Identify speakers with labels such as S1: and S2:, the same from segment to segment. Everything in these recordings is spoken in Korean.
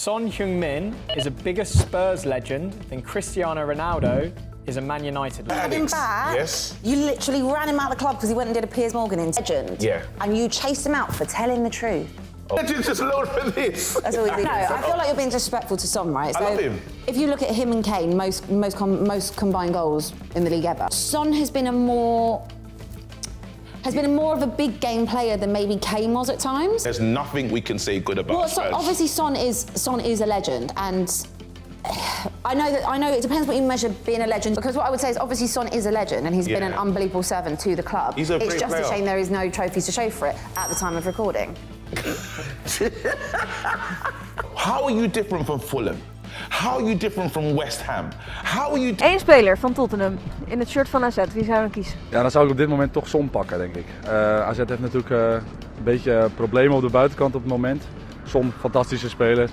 S1: Son Heung-min is a bigger Spurs legend than Cristiano Ronaldo is a Man United legend.
S2: Him back.
S3: Yes.
S2: You literally ran him out of the club because he went and did a Piers Morgan in Legend.
S3: Yeah.
S2: And you chased him out for telling the truth.
S3: Legend's just known for this.
S2: That's all he did. No, I feel like you're being disrespectful to Son, right?
S3: I love him.
S2: If you look at him and Kane, most combined goals in the league ever. Son has been more of a big game player than maybe Kane was at times.
S3: There's nothing we can say good about
S2: Well,
S3: Spurs.
S2: obviously Son is a legend, and I know it depends what you measure being a legend, because what I would say is obviously Son is a legend and he's been an unbelievable servant to the club.
S3: He's a
S2: it's
S3: great
S2: just
S3: player.
S2: a shame there is no trophies to show for it at the time of recording.
S3: How are you different from Fulham? How are you different from West Ham? How are you...
S4: Eén speler van Tottenham in het shirt van AZ. Wie zou je dan kiezen?
S5: Ja, dan zou ik op dit moment toch Son pakken, denk ik. AZ heeft natuurlijk een beetje problemen op de buitenkant op het moment. Son, fantastische speler.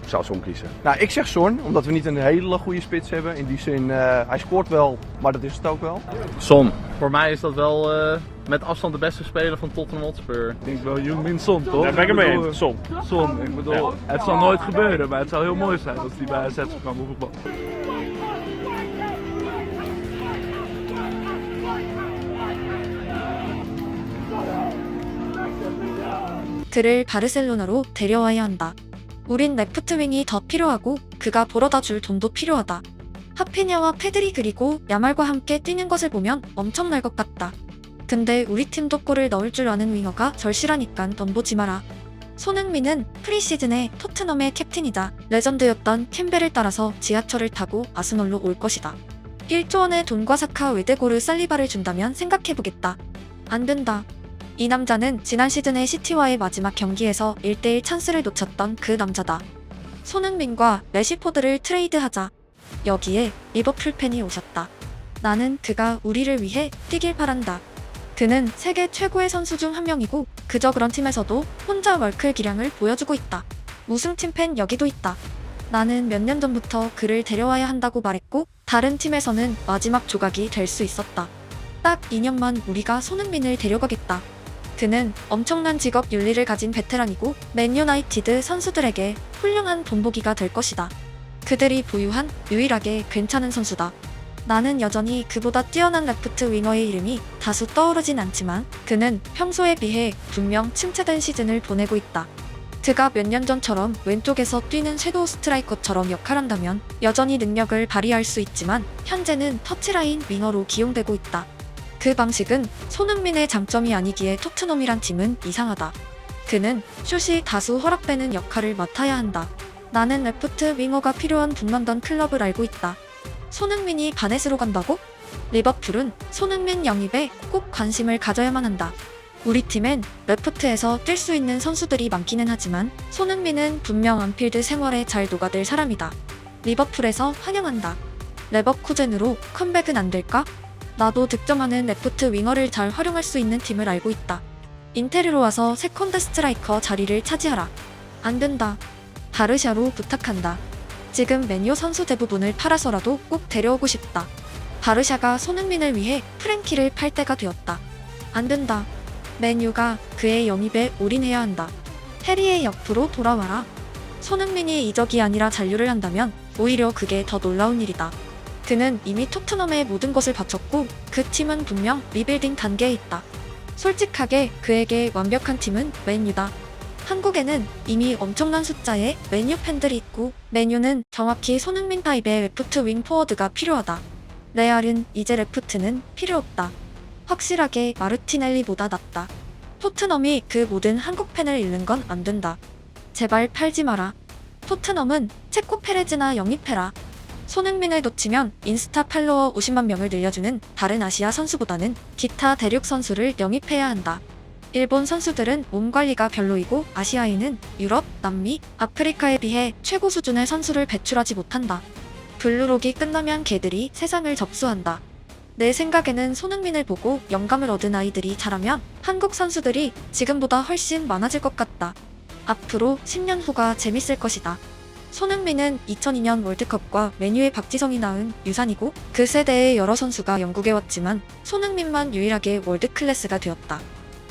S5: Ik zou Son kiezen.
S6: Nou, ik zeg Son, omdat we niet een hele goede spits hebben. In die zin, hij scoort wel, maar dat is het ook wel.
S5: Son.
S7: Voor mij is dat wel met afstand de beste speler van Tottenham Hotspur.
S5: Ik denk wel Heung-min Son, toch?
S7: Daar ben ik het mee eens. Son.
S5: Son, ik bedoel, het zal nooit gebeuren, maar het zou heel mooi zijn als hij bij AZ zou komen voetballen.
S8: 그를 바르셀로나로 데려와야 한다. 우린 레프트 윙이 더 필요하고 그가 벌어다 줄 돈도 필요하다. 하피냐와 페드리 그리고 야말과 함께 뛰는 것을 보면 엄청날 것 같다. 근데 우리 팀도 골을 넣을 줄 아는 윙어가 절실하니깐 넌 보지 마라. 손흥민은 프리시즌에 토트넘의 캡틴이자 레전드였던 캠벨을 따라서 지하철을 타고 아스널로 올 것이다. 1조 원의 돈과 사카 외대고르 살리바를 준다면 생각해보겠다. 안 된다. 이 남자는 지난 시즌의 시티와의 마지막 경기에서 1대1 찬스를 놓쳤던 그 남자다. 손흥민과 레시포드를 트레이드하자. 여기에 리버풀 팬이 오셨다. 나는 그가 우리를 위해 뛰길 바란다. 그는 세계 최고의 선수 중 한 명이고 그저 그런 팀에서도 혼자 월클 기량을 보여주고 있다. 우승팀 팬 여기도 있다. 나는 몇 년 전부터 그를 데려와야 한다고 말했고 다른 팀에서는 마지막 조각이 될 수 있었다. 딱 2년만 우리가 손흥민을 데려가겠다. 그는 엄청난 직업 윤리를 가진 베테랑이고 맨 유나이티드 선수들에게 훌륭한 본보기가 될 것이다. 그들이 보유한 유일하게 괜찮은 선수다. 나는 여전히 그보다 뛰어난 레프트 윙어의 이름이 다수 떠오르진 않지만 그는 평소에 비해 분명 침체된 시즌을 보내고 있다. 그가 몇 년 전처럼 왼쪽에서 뛰는 섀도우 스트라이커처럼 역할한다면 여전히 능력을 발휘할 수 있지만 현재는 터치라인 윙어로 기용되고 있다. 그 방식은 손흥민의 장점이 아니기에 토트넘이란 팀은 이상하다. 그는 슛이 다수 허락되는 역할을 맡아야 한다. 나는 레프트 윙어가 필요한 북런던 클럽을 알고 있다. 손흥민이 바넷으로 간다고? 리버풀은 손흥민 영입에 꼭 관심을 가져야만 한다. 우리 팀엔 레프트에서 뛸 수 있는 선수들이 많기는 하지만 손흥민은 분명 안필드 생활에 잘 녹아들 사람이다. 리버풀에서 환영한다. 레버쿠젠으로 컴백은 안 될까? 나도 득점하는 레프트 윙어를 잘 활용할 수 있는 팀을 알고 있다. 인테르로 와서 세컨드 스트라이커 자리를 차지하라. 안 된다. 바르샤로 부탁한다. 지금 맨유 선수 대부분을 팔아서라도 꼭 데려오고 싶다. 바르샤가 손흥민을 위해 프랭키를 팔 때가 되었다. 안 된다. 맨유가 그의 영입에 올인해야 한다. 해리의 옆으로 돌아와라. 손흥민이 이적이 아니라 잔류를 한다면 오히려 그게 더 놀라운 일이다. 그는 이미 토트넘의 모든 것을 바쳤고 그 팀은 분명 리빌딩 단계에 있다. 솔직하게 그에게 완벽한 팀은 맨유다. 한국에는 이미 엄청난 숫자의 맨유 팬들이 있고 맨유는 정확히 손흥민 타입의 레프트 윙 포워드가 필요하다. 레알은 이제 레프트는 필요 없다. 확실하게 마르티넬리보다 낫다. 토트넘이 그 모든 한국 팬을 잃는 건 안 된다. 제발 팔지 마라. 토트넘은 체코 페레즈나 영입해라. 손흥민을 놓치면 인스타 팔로워 50만 명을 늘려주는 다른 아시아 선수보다는 기타 대륙 선수를 영입해야 한다. 일본 선수들은 몸 관리가 별로이고 아시아인은 유럽, 남미, 아프리카에 비해 최고 수준의 선수를 배출하지 못한다. 블루록이 끝나면 개들이 세상을 접수한다. 내 생각에는 손흥민을 보고 영감을 얻은 아이들이 자라면 한국 선수들이 지금보다 훨씬 많아질 것 같다. 앞으로 10년 후가 재밌을 것이다. 손흥민은 2002년 월드컵과 맨유의 박지성이 낳은 유산이고 그 세대의 여러 선수가 영국에 왔지만 손흥민만 유일하게 월드클래스가 되었다.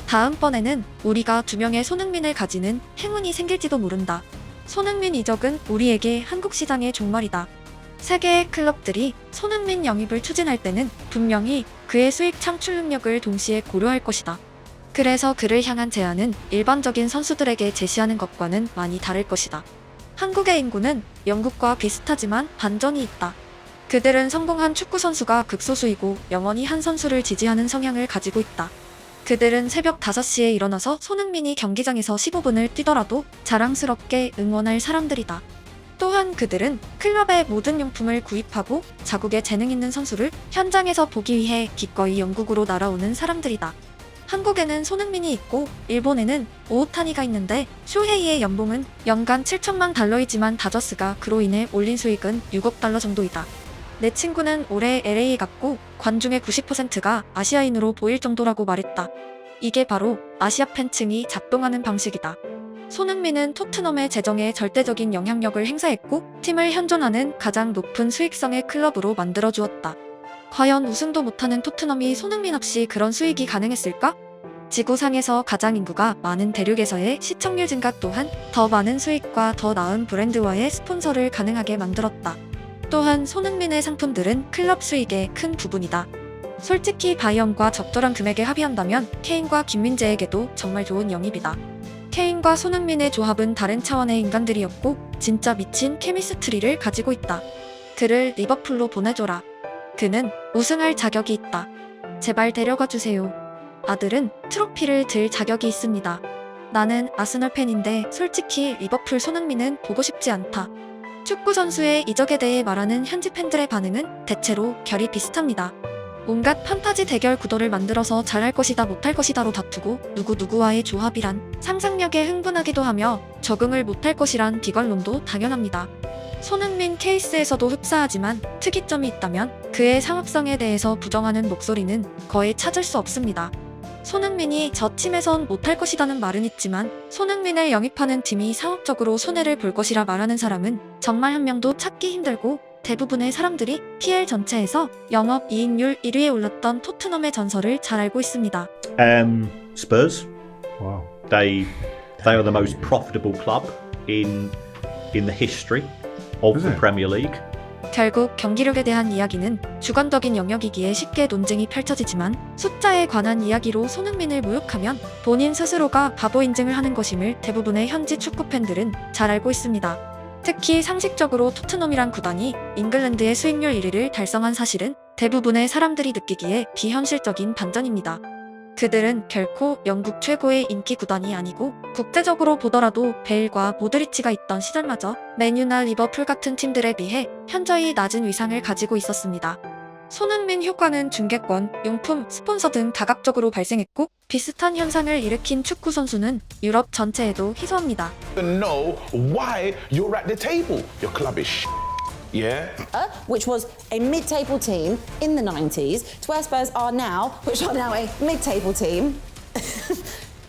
S8: 다음번에는 우리가 2명의 손흥민을 가지는 행운이 생길지도 모른다. 손흥민 이적은 우리에게 한국 시장의 종말이다. 세계의 클럽들이 손흥민 영입을 추진할 때는 분명히 그의 수익 창출 능력을 동시에 고려할 것이다. 그래서 그를 향한 제안은 일반적인 선수들에게 제시하는 것과는 많이 다를 것이다. 한국의 인구는 영국과 비슷하지만 반전이 있다. 그들은 성공한 축구 선수가 극소수이고 영원히 한 선수를 지지하는 성향을 가지고 있다. 그들은 새벽 5시에 일어나서 손흥민이 경기장에서 15분을 뛰더라도 자랑스럽게 응원할 사람들이다. 또한 그들은 클럽의 모든 용품을 구입하고 자국의 재능 있는 선수를 현장에서 보기 위해 기꺼이 영국으로 날아오는 사람들이다. 한국에는 손흥민이 있고 일본에는 오오타니가 있는데 쇼헤이의 연봉은 연간 7천만 달러이지만 다저스가 그로 인해 올린 수익은 6억 달러 정도이다. 내 친구는 올해 LA에 갔고 관중의 90%가 아시아인으로 보일 정도라고 말했다. 이게 바로 아시아 팬층이 작동하는 방식이다. 손흥민은 토트넘의 재정에 절대적인 영향력을 행사했고 팀을 현존하는 가장 높은 수익성의 클럽으로 만들어주었다. 과연 우승도 못하는 토트넘이 손흥민 없이 그런 수익이 가능했을까? 지구상에서 가장 인구가 많은 대륙에서의 시청률 증가 또한 더 많은 수익과 더 나은 브랜드와의 스폰서를 가능하게 만들었다. 또한 손흥민의 상품들은 클럽 수익의 큰 부분이다. 솔직히 바이언과 적절한 금액에 합의한다면 케인과 김민재에게도 정말 좋은 영입이다. 케인과 손흥민의 조합은 다른 차원의 인간들이었고 진짜 미친 케미스트리를 가지고 있다. 그를 리버풀로 보내줘라. 그는 우승할 자격이 있다. 제발 데려가 주세요. 아들은 트로피를 들 자격이 있습니다. 나는 아스널 팬인데 솔직히 리버풀 손흥민은 보고 싶지 않다. 축구 선수의 이적에 대해 말하는 현지 팬들의 반응은 대체로 결이 비슷합니다. 온갖 판타지 대결 구도를 만들어서 잘할 것이다 못할 것이다로 다투고 누구누구와의 조합이란 상상력에 흥분하기도 하며 적응을 못할 것이란 비관론도 당연합니다. 손흥민 케이스에서도 흡사하지만 특이점이 있다면 그의 상업성에 대해서 부정하는 목소리는 거의 찾을 수 없습니다. 손흥민이 저 팀에선 못할 것이라는 말은 있지만 손흥민을 영입하는 팀이 상업적으로 손해를 볼 것이라 말하는 사람은 정말 한 명도 찾기 힘들고 대부분의 사람들이 PL 전체에서 영업이익률 1위에 올랐던 토트넘의 전설을 잘 알고 있습니다.
S9: Spurs. Wow. They are the most profitable club in the history of the Premier League.
S8: 결국 경기력에 대한 이야기는 주관적인 영역이기에 쉽게 논쟁이 펼쳐지지만 숫자에 관한 이야기로 손흥민을 모욕하면 본인 스스로가 바보 인증을 하는 것임을 대부분의 현지 축구 팬들은 잘 알고 있습니다. 특히 상식적으로 토트넘이란 구단이 잉글랜드의 수익률 1위를 달성한 사실은 대부분의 사람들이 느끼기에 비현실적인 반전입니다. 그들은 결코 영국 최고의 인기 구단이 아니고 국제적으로 보더라도 베일과 모드리치가 있던 시절마저 맨유나 리버풀 같은 팀들에 비해 현저히 낮은 위상을 가지고 있었습니다. 손흥민 효과는 중계권, 용품, 스폰서 등 다각적으로 발생했고 비슷한 현상을 일으킨 축구 선수는 유럽 전체에도 희소합니다.
S3: Know why you're at the table. Your club is yeah.
S2: Which was a mid-table team in the 90s, to where Spurs are now, which are now a mid-table team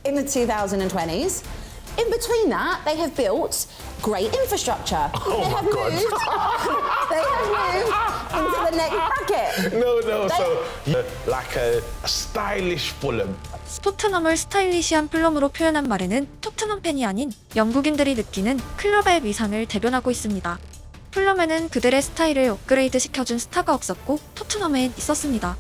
S2: in the 2020s. In between that, they have built great infrastructure.
S3: Oh my God.
S2: They have moved into the next bracket.
S3: No. So like a stylish Fulham.
S8: 토트넘을 스타일리시한 플럼으로 표현한 말에는 토트넘 팬이 아닌 영국인들이 느끼는 클럽의 위상을 대변하고 있습니다. 플럼에는 그들의 스타일을 업그레이드 시켜준 스타가 없었고 토트넘엔 있었습니다.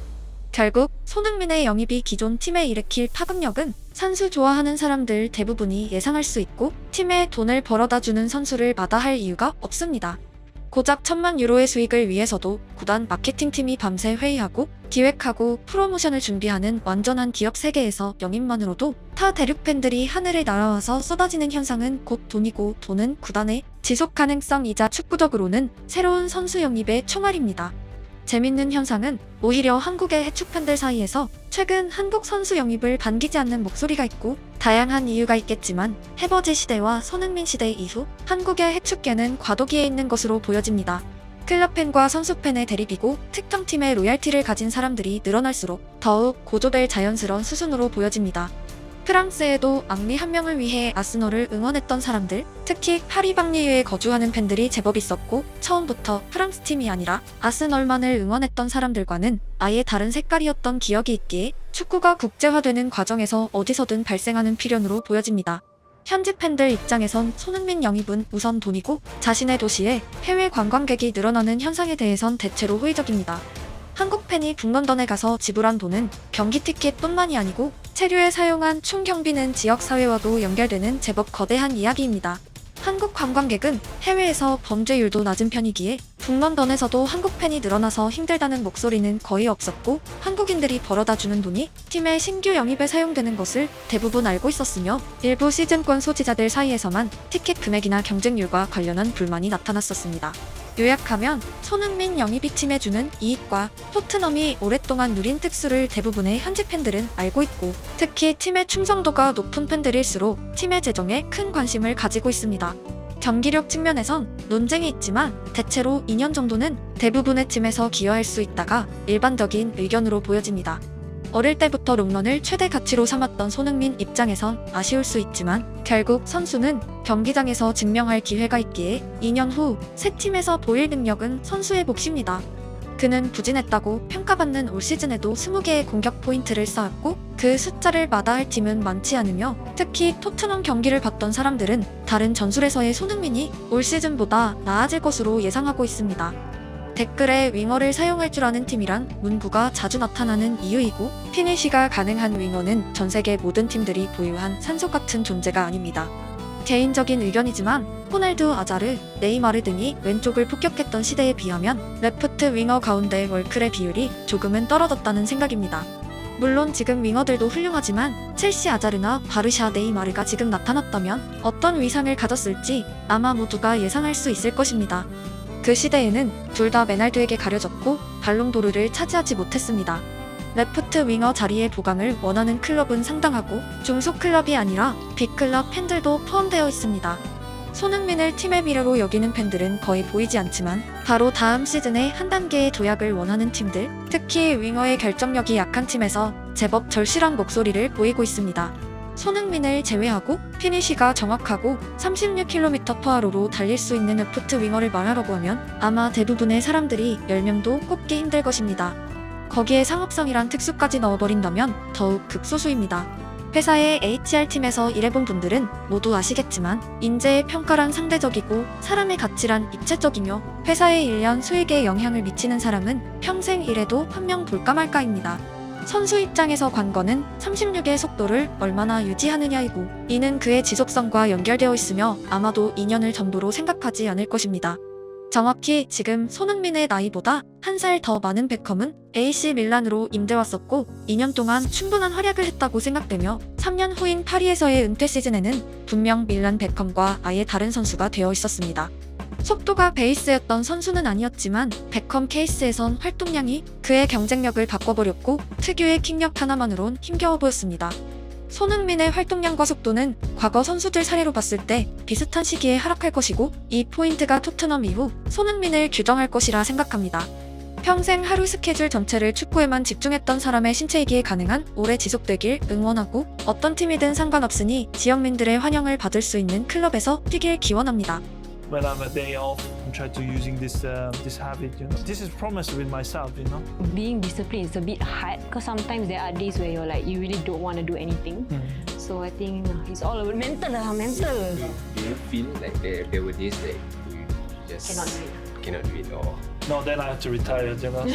S8: 결국 손흥민의 영입이 기존 팀에 일으킬 파급력은 선수 좋아하는 사람들 대부분이 예상할 수 있고 팀에 돈을 벌어다주는 선수를 마다할 이유가 없습니다. 고작 1,000만 유로의 수익을 위해서도 구단 마케팅팀이 밤새 회의하고 기획하고 프로모션을 준비하는 완전한 기업 세계에서 영입만으로도 타 대륙 팬들이 하늘을 날아와서 쏟아지는 현상은 곧 돈이고 돈은 구단의 지속 가능성이자 축구적으로는 새로운 선수 영입의 총알입니다. 재밌는 현상은 오히려 한국의 해축 팬들 사이에서 최근 한국 선수 영입을 반기지 않는 목소리가 있고 다양한 이유가 있겠지만 해버지 시대와 손흥민 시대 이후 한국의 해축계는 과도기에 있는 것으로 보여집니다. 클럽 팬과 선수 팬의 대립이고 특정 팀의 로얄티를 가진 사람들이 늘어날수록 더욱 고조될 자연스러운 수순으로 보여집니다. 프랑스에도 앙리 한 명을 위해 아스널을 응원했던 사람들, 특히 파리 방리유에 거주하는 팬들이 제법 있었고 처음부터 프랑스 팀이 아니라 아스널만을 응원했던 사람들과는 아예 다른 색깔이었던 기억이 있기에 축구가 국제화되는 과정에서 어디서든 발생하는 필연으로 보여집니다. 현지 팬들 입장에선 손흥민 영입은 우선 돈이고 자신의 도시에 해외 관광객이 늘어나는 현상에 대해선 대체로 호의적입니다. 한국 팬이 북런던에 가서 지불한 돈은 경기 티켓뿐만이 아니고 체류에 사용한 총 경비는 지역사회와도 연결되는 제법 거대한 이야기입니다. 한국 관광객은 해외에서 범죄율도 낮은 편이기에 북런던에서도 한국 팬이 늘어나서 힘들다는 목소리는 거의 없었고 한국인들이 벌어다주는 돈이 팀의 신규 영입에 사용되는 것을 대부분 알고 있었으며 일부 시즌권 소지자들 사이에서만 티켓 금액이나 경쟁률과 관련한 불만이 나타났었습니다. 요약하면 손흥민 영입이 팀에 주는 이익과 토트넘이 오랫동안 누린 특수를 대부분의 현지 팬들은 알고 있고 특히 팀의 충성도가 높은 팬들일수록 팀의 재정에 큰 관심을 가지고 있습니다. 경기력 측면에선 논쟁이 있지만 대체로 2년 정도는 대부분의 팀에서 기여할 수 있다가 일반적인 의견으로 보여집니다. 어릴 때부터 롱런을 최대 가치로 삼았던 손흥민 입장에선 아쉬울 수 있지만 결국 선수는 경기장에서 증명할 기회가 있기에 2년 후 새 팀에서 보일 능력은 선수의 몫입니다. 그는 부진했다고 평가받는 올 시즌에도 20개의 공격 포인트를 쌓았고 그 숫자를 마다할 팀은 많지 않으며 특히 토트넘 경기를 봤던 사람들은 다른 전술에서의 손흥민이 올 시즌보다 나아질 것으로 예상하고 있습니다. 댓글에 윙어를 사용할 줄 아는 팀이란 문구가 자주 나타나는 이유이고 피니쉬가 가능한 윙어는 전 세계 모든 팀들이 보유한 산소 같은 존재가 아닙니다. 개인적인 의견이지만 호날두, 아자르, 네이마르 등이 왼쪽을 폭격했던 시대에 비하면 레프트 윙어 가운데 월클의 비율이 조금은 떨어졌다는 생각입니다. 물론 지금 윙어들도 훌륭하지만 첼시 아자르나 바르샤 네이마르가 지금 나타났다면 어떤 위상을 가졌을지 아마 모두가 예상할 수 있을 것입니다. 그 시대에는 둘 다 메날드에게 가려졌고 발롱도르를 차지하지 못했습니다. 레프트 윙어 자리의 보강을 원하는 클럽은 상당하고 중소 클럽이 아니라 빅클럽 팬들도 포함되어 있습니다. 손흥민을 팀의 미래로 여기는 팬들은 거의 보이지 않지만 바로 다음 시즌에 한 단계의 도약을 원하는 팀들, 특히 윙어의 결정력이 약한 팀에서 제법 절실한 목소리를 보이고 있습니다. 손흥민을 제외하고 피니쉬가 정확하고 36km/h로 달릴 수 있는 레프트 윙어를 말하려고 하면 아마 대부분의 사람들이 10명도 꼽기 힘들 것입니다. 거기에 상업성이란 특수까지 넣어버린다면 더욱 극소수입니다. 회사의 HR팀에서 일해본 분들은 모두 아시겠지만 인재의 평가란 상대적이고 사람의 가치란 입체적이며 회사의 일년 수익에 영향을 미치는 사람은 평생 일해도 한 명 볼까 말까입니다. 선수 입장에서 관건은 36의 속도를 얼마나 유지하느냐이고 이는 그의 지속성과 연결되어 있으며 아마도 2년을 전부로 생각하지 않을 것입니다. 정확히 지금 손흥민의 나이보다 한 살 더 많은 베컴은 AC 밀란으로 임대 왔었고 2년 동안 충분한 활약을 했다고 생각되며 3년 후인 파리에서의 은퇴 시즌에는 분명 밀란 베컴과 아예 다른 선수가 되어 있었습니다. 속도가 베이스였던 선수는 아니었지만 베컴 케이스에선 활동량이 그의 경쟁력을 바꿔버렸고 특유의 킥력 하나만으론 힘겨워 보였습니다. 손흥민의 활동량과 속도는 과거 선수들 사례로 봤을 때 비슷한 시기에 하락할 것이고 이 포인트가 토트넘 이후 손흥민을 규정할 것이라 생각합니다. 평생 하루 스케줄 전체를 축구에만 집중했던 사람의 신체이기에 가능한 오래 지속되길 응원하고 어떤 팀이든 상관없으니 지역민들의 환영을 받을 수 있는 클럽에서 뛰길 기원합니다.
S10: When I'm a day off, I'm trying to using this habit. You know, this is promise with myself. You know,
S11: being disciplined is a bit hard because sometimes there are days where you're like you really don't want to do anything. So I think it's all about mental. Mental.
S12: Do you feel like there were days that you just cannot do it or?
S10: no, then I have to retire. You know.